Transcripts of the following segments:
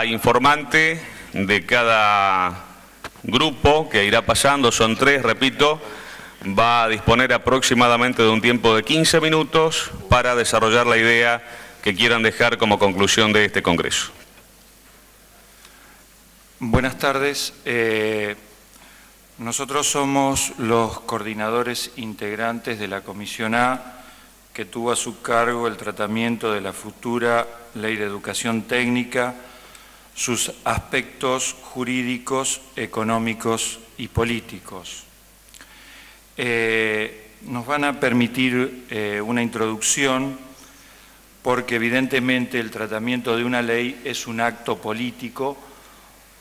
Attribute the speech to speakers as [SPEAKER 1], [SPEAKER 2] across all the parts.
[SPEAKER 1] Informante de cada grupo que irá pasando, son 3, repito, va a disponer aproximadamente de un tiempo de 15 minutos para desarrollar la idea que quieran dejar como conclusión de este congreso.
[SPEAKER 2] Buenas tardes. Nosotros somos los coordinadores integrantes de la Comisión A, que tuvo a su cargo el tratamiento de la futura Ley de Educación Técnica, sus aspectos jurídicos, económicos y políticos. Nos van a permitir una introducción porque evidentemente el tratamiento de una ley es un acto político,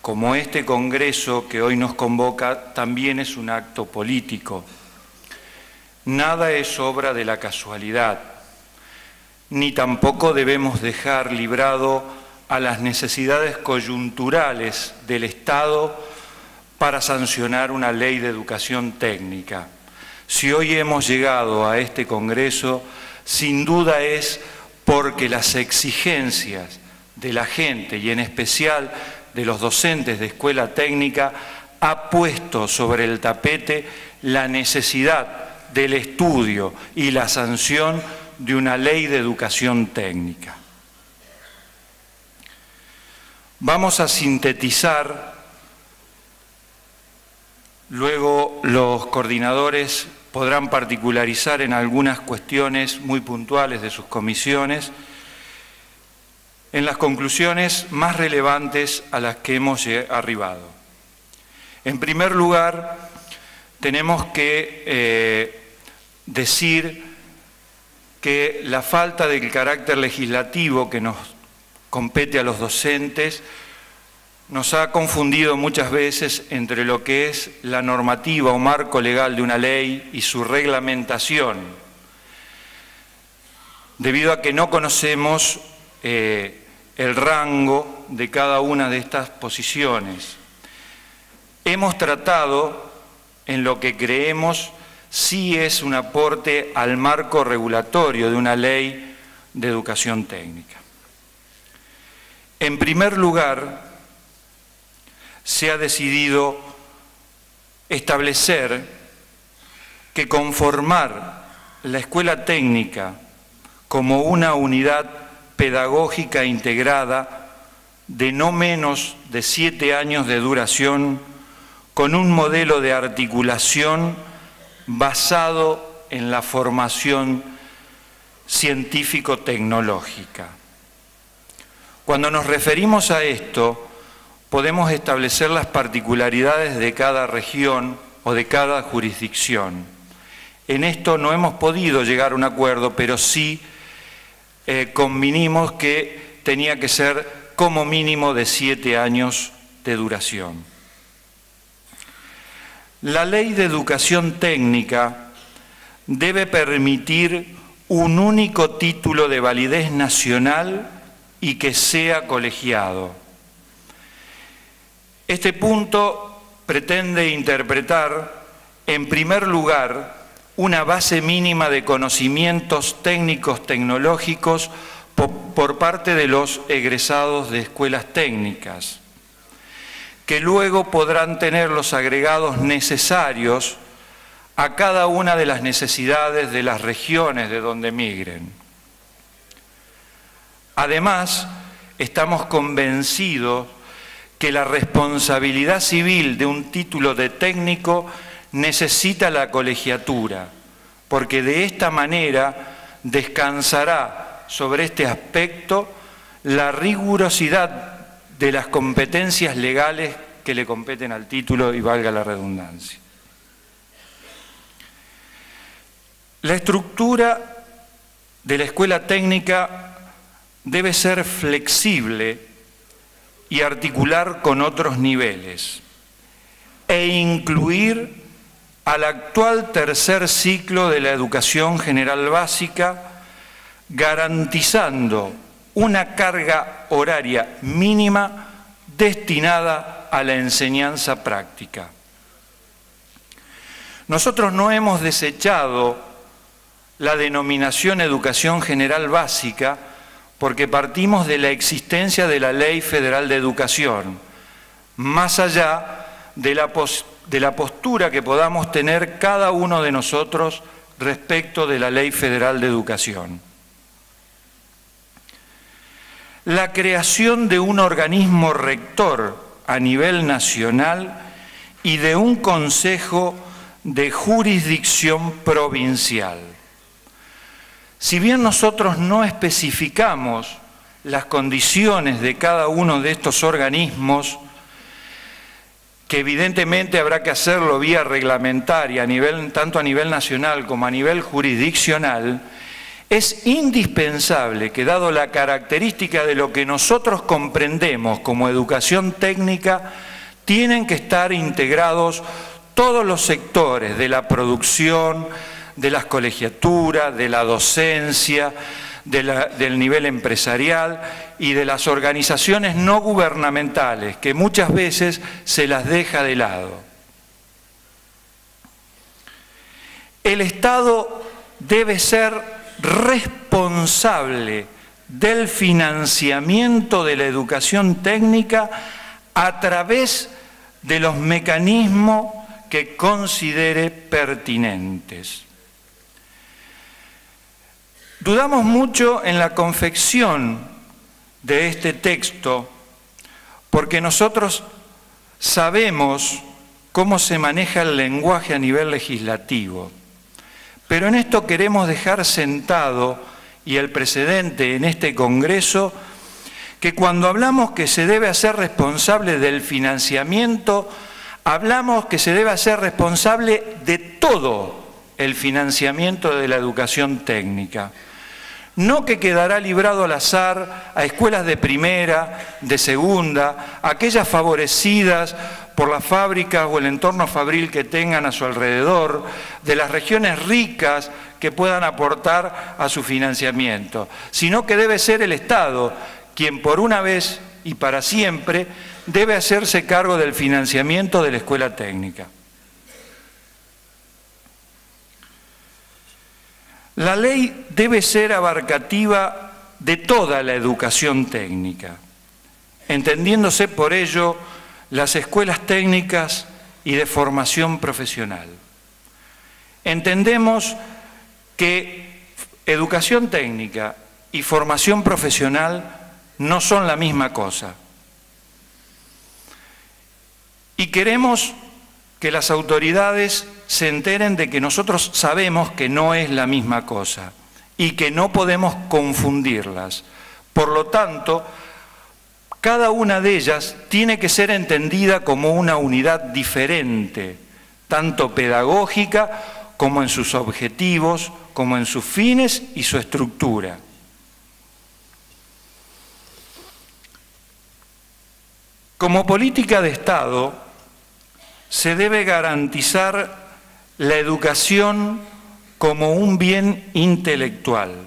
[SPEAKER 2] como este Congreso que hoy nos convoca también es un acto político. Nada es obra de la casualidad, ni tampoco debemos dejar librado a las necesidades coyunturales del Estado para sancionar una ley de educación técnica. Si hoy hemos llegado a este Congreso, sin duda es porque las exigencias de la gente y en especial de los docentes de escuela técnica ha puesto sobre el tapete la necesidad del estudio y la sanción de una ley de educación técnica. Vamos a sintetizar, luego los coordinadores podrán particularizar en algunas cuestiones muy puntuales de sus comisiones, en las conclusiones más relevantes a las que hemos arribado. En primer lugar, tenemos que decir que la falta del carácter legislativo que nos compete a los docentes nos ha confundido muchas veces entre lo que es la normativa o marco legal de una ley y su reglamentación, debido a que no conocemos el rango de cada una de estas posiciones. Hemos tratado en lo que creemos sí es un aporte al marco regulatorio de una ley de educación técnica. En primer lugar, se ha decidido establecer que conformar la escuela técnica como una unidad pedagógica integrada de no menos de 7 años de duración, con un modelo de articulación basado en la formación científico-tecnológica. Cuando nos referimos a esto, podemos establecer las particularidades de cada región o de cada jurisdicción. En esto no hemos podido llegar a un acuerdo, pero sí convinimos que tenía que ser como mínimo de 7 años de duración. La Ley de Educación Técnica debe permitir un único título de validez nacional y que sea colegiado. Este punto pretende interpretar, en primer lugar, una base mínima de conocimientos técnicos tecnológicos por parte de los egresados de escuelas técnicas, que luego podrán tener los agregados necesarios a cada una de las necesidades de las regiones de donde migren. Además, estamos convencidos que la responsabilidad civil de un título de técnico necesita la colegiatura, porque de esta manera descansará sobre este aspecto la rigurosidad de las competencias legales que le competen al título y valga la redundancia. La estructura de la escuela técnica debe ser flexible y articular con otros niveles e incluir al actual tercer ciclo de la educación general básica, garantizando una carga horaria mínima destinada a la enseñanza práctica. Nosotros no hemos desechado la denominación educación general básica porque partimos de la existencia de la Ley Federal de Educación, más allá de la postura que podamos tener cada uno de nosotros respecto de la Ley Federal de Educación. La creación de un organismo rector a nivel nacional y de un consejo de jurisdicción provincial. Si bien nosotros no especificamos las condiciones de cada uno de estos organismos, que evidentemente habrá que hacerlo vía reglamentaria, tanto a nivel nacional como a nivel jurisdiccional, es indispensable que, dado la característica de lo que nosotros comprendemos como educación técnica, tienen que estar integrados todos los sectores de la producción, de las colegiaturas, de la docencia, del nivel empresarial y de las organizaciones no gubernamentales, que muchas veces se las deja de lado. El Estado debe ser responsable del financiamiento de la educación técnica a través de los mecanismos que considere pertinentes. Dudamos mucho en la confección de este texto porque nosotros sabemos cómo se maneja el lenguaje a nivel legislativo, pero en esto queremos dejar sentado y el precedente en este Congreso que cuando hablamos que se debe hacer responsable del financiamiento, hablamos que se debe hacer responsable de todo el financiamiento de la educación técnica. No que quedará librado al azar a escuelas de primera, de segunda, aquellas favorecidas por las fábricas o el entorno fabril que tengan a su alrededor, de las regiones ricas que puedan aportar a su financiamiento, sino que debe ser el Estado quien por una vez y para siempre debe hacerse cargo del financiamiento de la escuela técnica. La ley debe ser abarcativa de toda la educación técnica, entendiéndose por ello las escuelas técnicas y de formación profesional. Entendemos que educación técnica y formación profesional no son la misma cosa. Y queremos que las autoridades se enteren de que nosotros sabemos que no es la misma cosa y que no podemos confundirlas. Por lo tanto, cada una de ellas tiene que ser entendida como una unidad diferente, tanto pedagógica como en sus objetivos, como en sus fines y su estructura. Como política de Estado, se debe garantizar la educación como un bien intelectual,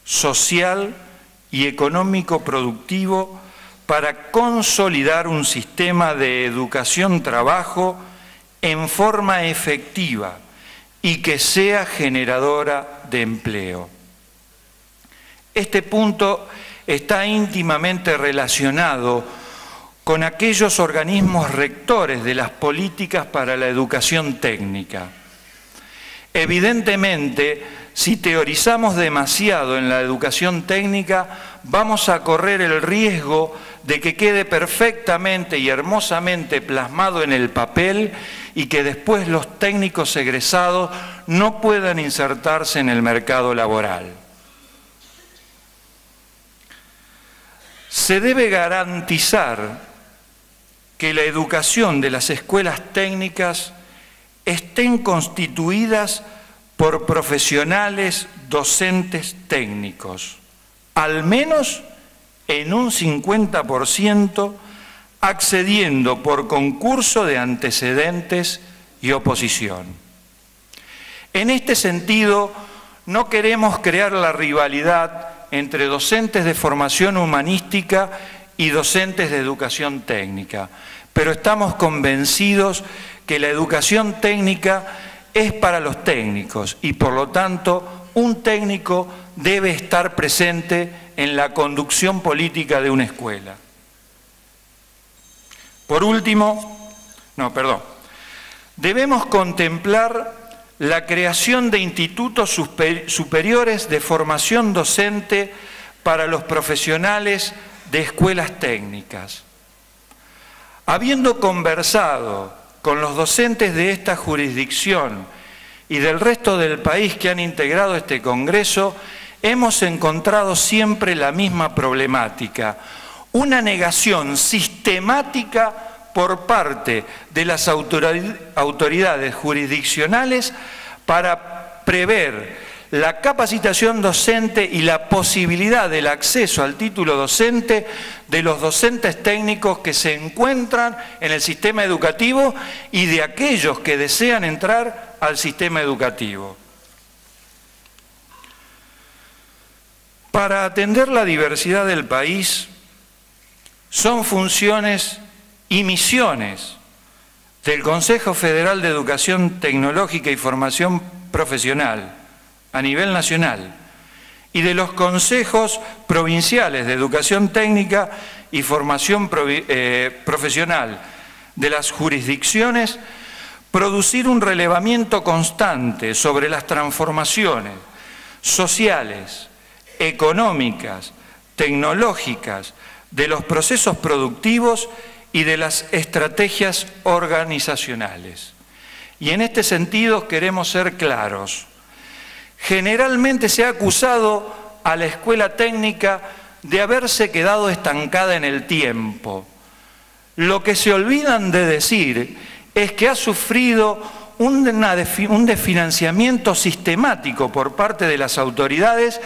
[SPEAKER 2] social y económico productivo para consolidar un sistema de educación-trabajo en forma efectiva y que sea generadora de empleo. Este punto está íntimamente relacionado con aquellos organismos rectores de las políticas para la educación técnica. Evidentemente, si teorizamos demasiado en la educación técnica, vamos a correr el riesgo de que quede perfectamente y hermosamente plasmado en el papel y que después los técnicos egresados no puedan insertarse en el mercado laboral. Se debe garantizar que la educación de las escuelas técnicas estén constituidas por profesionales docentes técnicos, al menos en un 50%, accediendo por concurso de antecedentes y oposición. En este sentido, no queremos crear la rivalidad entre docentes de formación humanística y docentes de educación técnica, pero estamos convencidos que la educación técnica es para los técnicos y por lo tanto un técnico debe estar presente en la conducción política de una escuela. Por último, debemos contemplar la creación de institutos superiores de formación docente para los profesionales de escuelas técnicas. Habiendo conversado con los docentes de esta jurisdicción y del resto del país que han integrado este Congreso, hemos encontrado siempre la misma problemática, una negación sistemática por parte de las autoridades jurisdiccionales para prever la capacitación docente y la posibilidad del acceso al título docente de los docentes técnicos que se encuentran en el sistema educativo y de aquellos que desean entrar al sistema educativo. Para atender la diversidad del país, son funciones y misiones del Consejo Federal de Educación Tecnológica y Formación Profesional a nivel nacional y de los consejos provinciales de educación técnica y formación profesional de las jurisdicciones, producir un relevamiento constante sobre las transformaciones sociales, económicas, tecnológicas, de los procesos productivos y de las estrategias organizacionales. Y en este sentido queremos ser claros. Generalmente se ha acusado a la escuela técnica de haberse quedado estancada en el tiempo. Lo que se olvidan de decir es que ha sufrido un desfinanciamiento sistemático por parte de las autoridades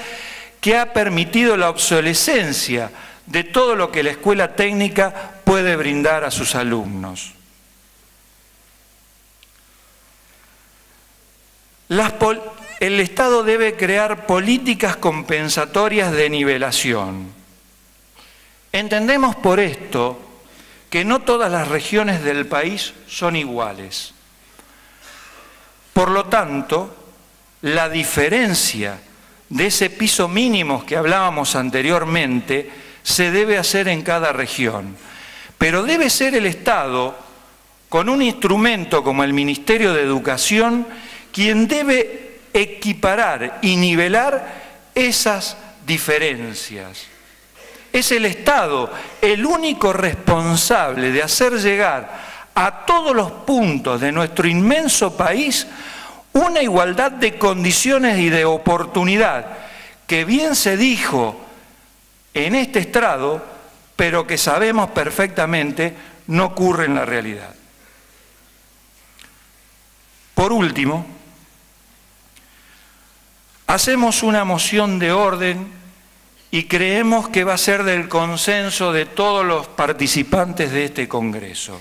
[SPEAKER 2] que ha permitido la obsolescencia de todo lo que la escuela técnica puede brindar a sus alumnos. El Estado debe crear políticas compensatorias de nivelación. Entendemos por esto que no todas las regiones del país son iguales. Por lo tanto, la diferencia de ese piso mínimo que hablábamos anteriormente se debe hacer en cada región. Pero debe ser el Estado, con un instrumento como el Ministerio de Educación, quien debe equiparar y nivelar esas diferencias. Es el Estado el único responsable de hacer llegar a todos los puntos de nuestro inmenso país una igualdad de condiciones y de oportunidad, que bien se dijo en este estrado, pero que sabemos perfectamente no ocurre en la realidad. Por último, hacemos una moción de orden y creemos que va a ser del consenso de todos los participantes de este Congreso.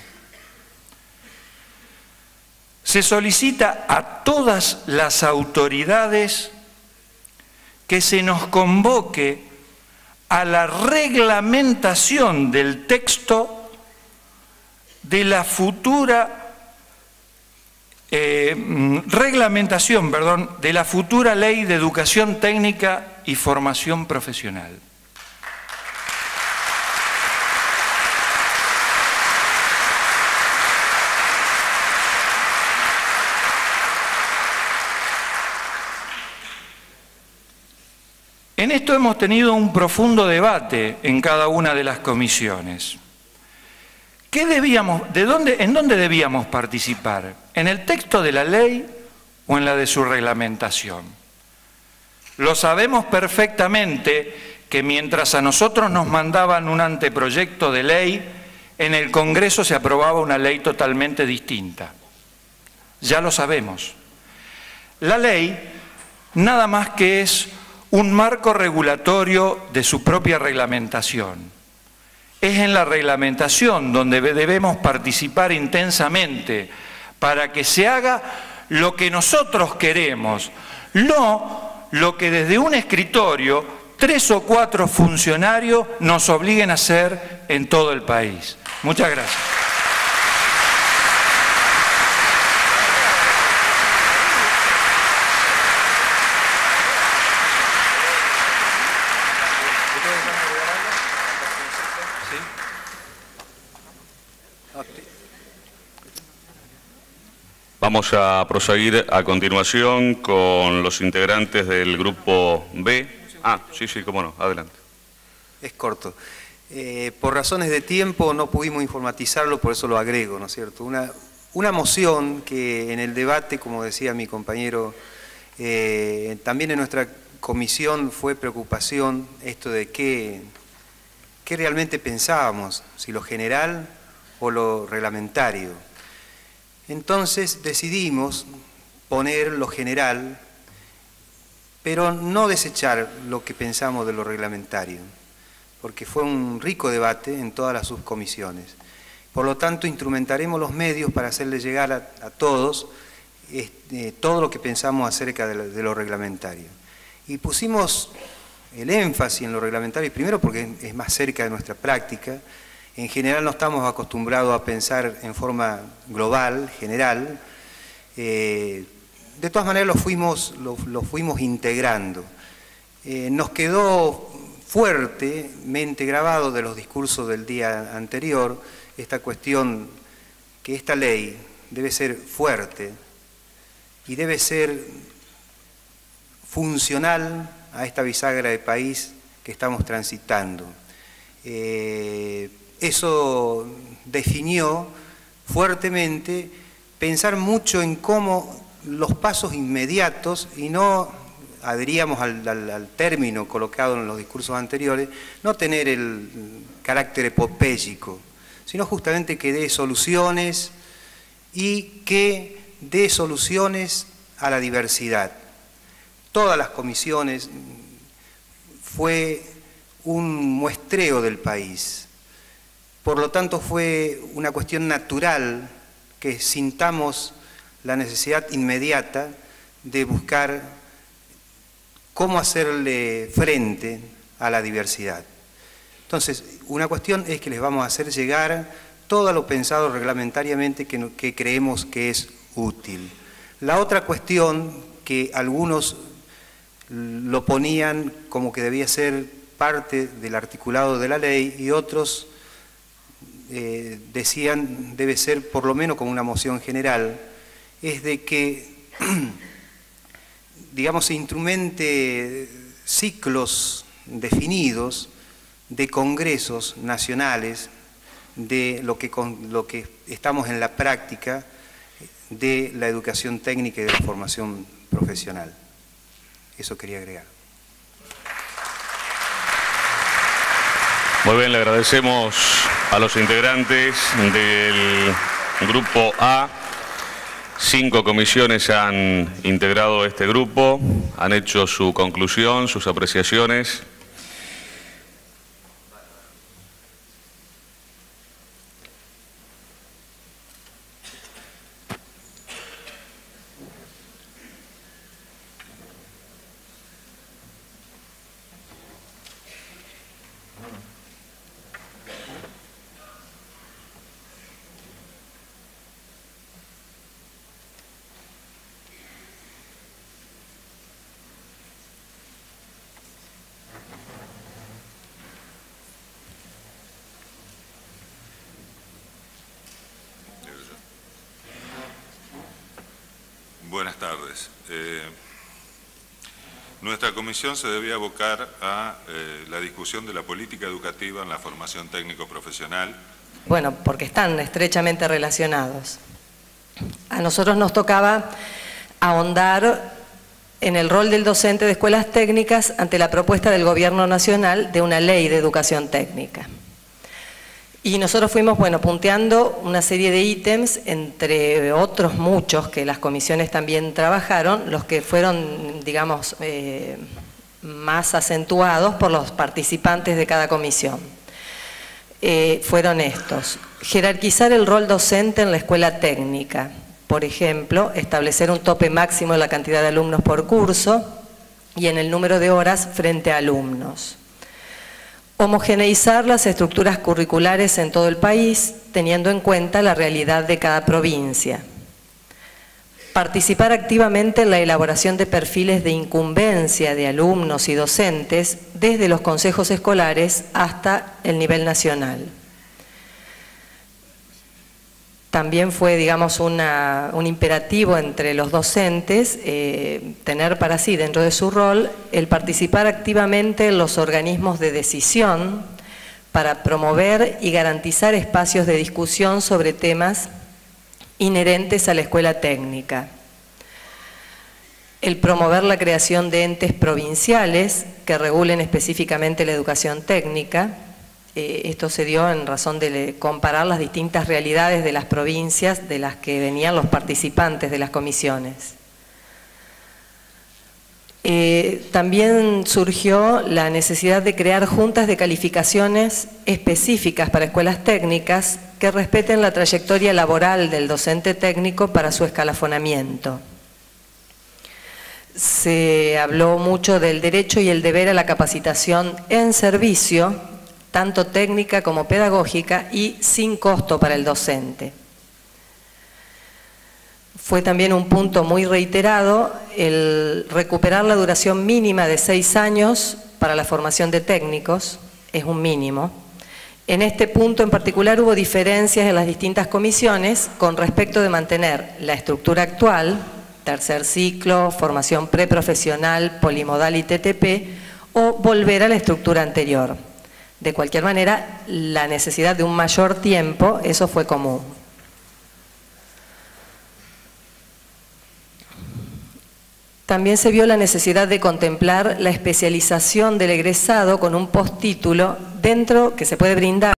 [SPEAKER 2] Se solicita a todas las autoridades que se nos convoque a la reglamentación del texto de la futura de la futura Ley de Educación Técnica y Formación Profesional. En esto hemos tenido un profundo debate en cada una de las comisiones. ¿En dónde debíamos participar? ¿En el texto de la ley o en la de su reglamentación? Lo sabemos perfectamente que mientras a nosotros nos mandaban un anteproyecto de ley, en el Congreso se aprobaba una ley totalmente distinta. Ya lo sabemos. La ley nada más que es un marco regulatorio de su propia reglamentación. Es en la reglamentación donde debemos participar intensamente para que se haga lo que nosotros queremos, no lo que desde un escritorio 3 o 4 funcionarios nos obliguen a hacer en todo el país. Muchas gracias.
[SPEAKER 1] Vamos a proseguir a continuación con los integrantes del grupo B. Sí, cómo no, adelante.
[SPEAKER 3] Es corto. Por razones de tiempo no pudimos informatizarlo, por eso lo agrego, ¿no es cierto? Una moción que en el debate, como decía mi compañero, también en nuestra comisión fue preocupación esto de qué realmente pensábamos, si lo general o lo reglamentario. Entonces decidimos poner lo general, pero no desechar lo que pensamos de lo reglamentario, porque fue un rico debate en todas las subcomisiones. Por lo tanto, instrumentaremos los medios para hacerle llegar a todos todo lo que pensamos acerca de lo reglamentario. Y pusimos el énfasis en lo reglamentario, primero porque es más cerca de nuestra práctica. En general no estamos acostumbrados a pensar en forma global, general. De todas maneras lo fuimos integrando. Nos quedó fuertemente grabado de los discursos del día anterior esta cuestión que esta ley debe ser fuerte y debe ser funcional a esta bisagra de país que estamos transitando. Eso definió fuertemente pensar mucho en cómo los pasos inmediatos, y no adheríamos al término colocado en los discursos anteriores, no tener el carácter epopéyico, sino justamente que dé soluciones y que dé soluciones a la diversidad. Todas las comisiones fue un muestreo del país. Por lo tanto, fue una cuestión natural que sintamos la necesidad inmediata de buscar cómo hacerle frente a la diversidad. Entonces, una cuestión es que les vamos a hacer llegar todo lo pensado reglamentariamente que creemos que es útil. La otra cuestión, que algunos lo ponían como que debía ser parte del articulado de la ley y otros decían debe ser por lo menos como una moción general, es de que, digamos, se instrumente ciclos definidos de congresos nacionales de lo que estamos en la práctica de la educación técnica y de la formación profesional. Eso quería agregar.
[SPEAKER 1] Muy bien, le agradecemos a los integrantes del grupo A. 5 comisiones han integrado este grupo, han hecho su conclusión, sus apreciaciones.
[SPEAKER 4] Buenas tardes. Nuestra comisión se debía abocar a la discusión de la política educativa en la formación técnico-profesional.
[SPEAKER 5] Bueno, porque están estrechamente relacionados. A nosotros nos tocaba ahondar en el rol del docente de escuelas técnicas ante la propuesta del Gobierno Nacional de una ley de educación técnica. Y nosotros fuimos, bueno, punteando una serie de ítems, entre otros muchos que las comisiones también trabajaron, los que fueron, digamos, más acentuados por los participantes de cada comisión. Fueron estos: jerarquizar el rol docente en la escuela técnica, por ejemplo, establecer un tope máximo en la cantidad de alumnos por curso y en el número de horas frente a alumnos. Homogeneizar las estructuras curriculares en todo el país, teniendo en cuenta la realidad de cada provincia. Participar activamente en la elaboración de perfiles de incumbencia de alumnos y docentes, desde los consejos escolares, escolares, hasta el nivel nacional. También fue, digamos, un imperativo entre los docentes tener para sí, dentro de su rol, el participar activamente en los organismos de decisión para promover y garantizar espacios de discusión sobre temas inherentes a la escuela técnica. El promover la creación de entes provinciales que regulen específicamente la educación técnica. Esto se dio en razón de comparar las distintas realidades de las provincias de las que venían los participantes de las comisiones. También surgió la necesidad de crear juntas de calificaciones específicas para escuelas técnicas que respeten la trayectoria laboral del docente técnico para su escalafonamiento. Se habló mucho del derecho y el deber a la capacitación en servicio, tanto técnica como pedagógica, y sin costo para el docente. Fue también un punto muy reiterado el recuperar la duración mínima de 6 años para la formación de técnicos, es un mínimo. En este punto en particular hubo diferencias en las distintas comisiones con respecto de mantener la estructura actual, tercer ciclo, formación preprofesional, polimodal y TTP, o volver a la estructura anterior. De cualquier manera, la necesidad de un mayor tiempo, eso fue común. También se vio la necesidad de contemplar la especialización del egresado con un postítulo dentro que se puede brindar